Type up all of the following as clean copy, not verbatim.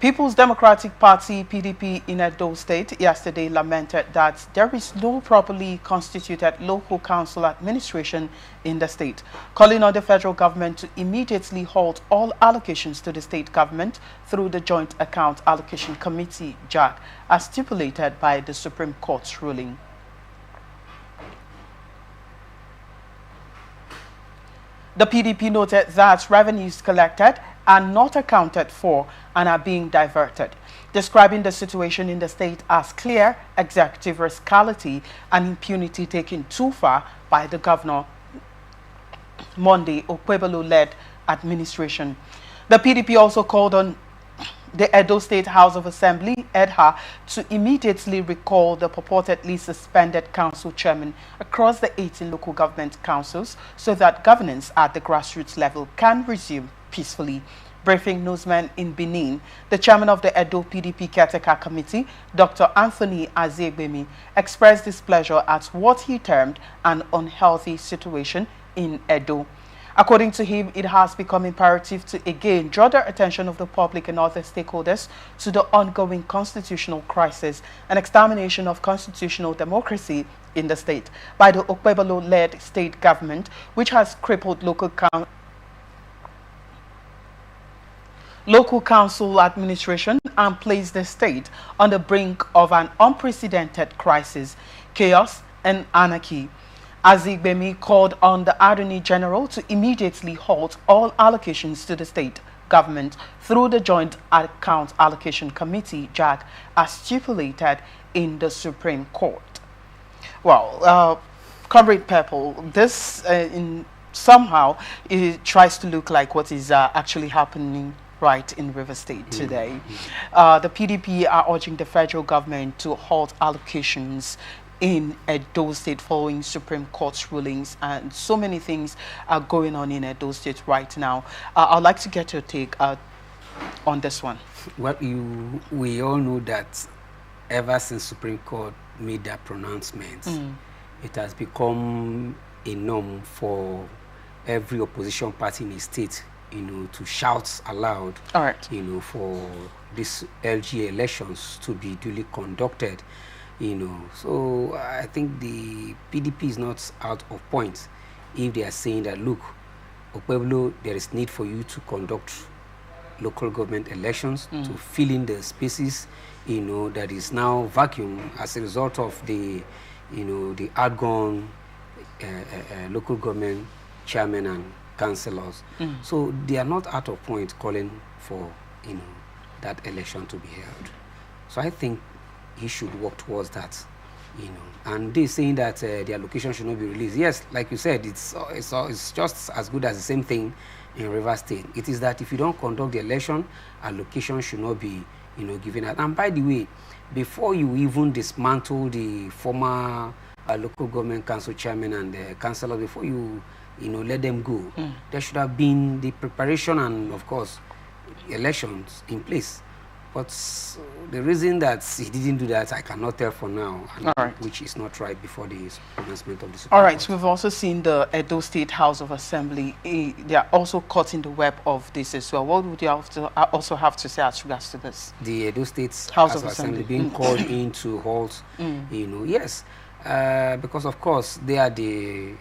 People's Democratic Party (PDP) in Edo State yesterday lamented that there is no properly constituted local council administration in the state, calling on the federal government to immediately halt all allocations to the state government through the Joint Account Allocation Committee (JAAC) as stipulated by the Supreme Court's ruling. The PDP noted that revenues collected are not accounted for and are being diverted, describing the situation in the state as clear executive rascality and impunity taken too far by the governor Monday Okwebolo-led administration. The PDP also called on the Edo State House of Assembly, EDHA, to immediately recall the purportedly suspended council chairman across the 18 local government councils so that governance at the grassroots level can resume peacefully. Briefing newsmen in Benin, the chairman of the Edo PDP Caretaker Committee, Dr. Anthony Azegbemi, expressed displeasure at what he termed an unhealthy situation in Edo. According to him, it has become imperative to again draw the attention of the public and other stakeholders to the ongoing constitutional crisis and extermination of constitutional democracy in the state by the Okwebolo-led state government, which has crippled local council administration and placed the state on the brink of an unprecedented crisis, chaos, and anarchy. Azegbemi called on the Attorney General to immediately halt all allocations to the state government through the Joint Account Allocation Committee (JAAC) as stipulated in the Supreme Court. Well, Comrade Purple, this somehow it tries to look like what is actually happening right in River State today. The PDP are urging the federal government to halt allocations in Edo State following Supreme Court's rulings, and so many things are going on in Edo State right now. I'd like to get your take on this one. Well, we all know that ever since Supreme Court made that pronouncement, it has become a norm for every opposition party in the state, to shout aloud, for these LG elections to be duly conducted. So I think the PDP is not out of point if they are saying that, look, Okwebolo, there is need for you to conduct local government elections to fill in the spaces, that is now vacuum as a result of the outgone local government chairman and councillors. So they are not out of point calling for, that election to be held. So I think he should work towards that, And they saying that the allocation should not be released. Yes, like you said, it's just as good as the same thing in River State. It is that if you don't conduct the election, allocation should not be, given out. And by the way, before you even dismantle the former local government council chairman and the councillor, before you, let them go, there should have been the preparation and, of course, elections in place. But the reason that he didn't do that, I cannot tell for now, which is not right before the announcement of the Supreme All right, Court. we've also seen the Edo State House of Assembly. They are also caught in the web of this as well. What would you also have to say as regards to this? The Edo State House of Assembly being called in to halt, yes, because of course they are the,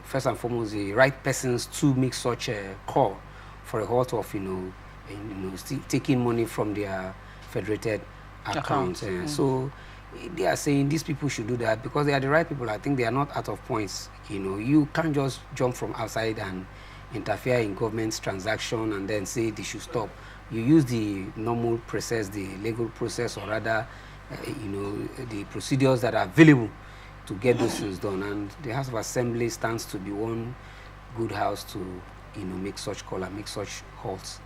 first and foremost, the right persons to make such a call for a halt of, taking money from their federated accounts. So they are saying these people should do that because they are the right people. I think they are not out of points. You can't just jump from outside and interfere in government's transaction and then say they should stop. You use the normal process, the legal process, or rather, the procedures that are available to get those things done. And the House of Assembly stands to be one good house to, make such call and make such halts.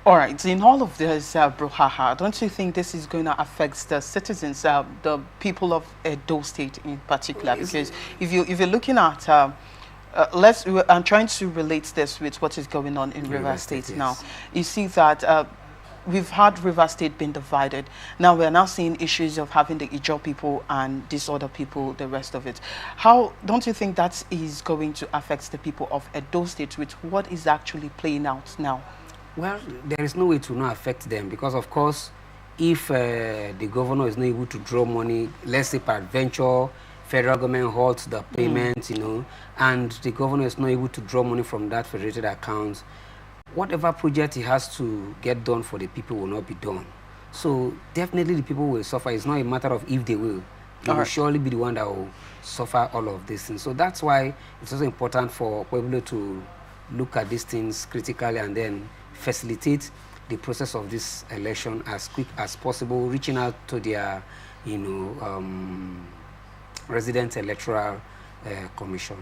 All right, in all of this brouhaha, don't you think this is going to affect the citizens, the people of Edo State in particular? Because if you're looking at, I'm trying to relate this with what is going on in River State now. You see that we've had River State being divided. Now we're now seeing issues of having the Ijaw people and these other people, the rest of it. How don't you think that is going to affect the people of Edo State with what is actually playing out now? Well, there is no way to not affect them because, of course, if the governor is not able to draw money, let's say peradventure, federal government halts the payment, you know, and the governor is not able to draw money from that federated account, whatever project he has to get done for the people will not be done. So definitely the people will suffer. It's not a matter of if they will. They will surely be the one that will suffer all of these things. So that's why it's also important for Pueblo to look at these things critically and then facilitate the process of this election as quick as possible, reaching out to their, you know, resident electoral commission.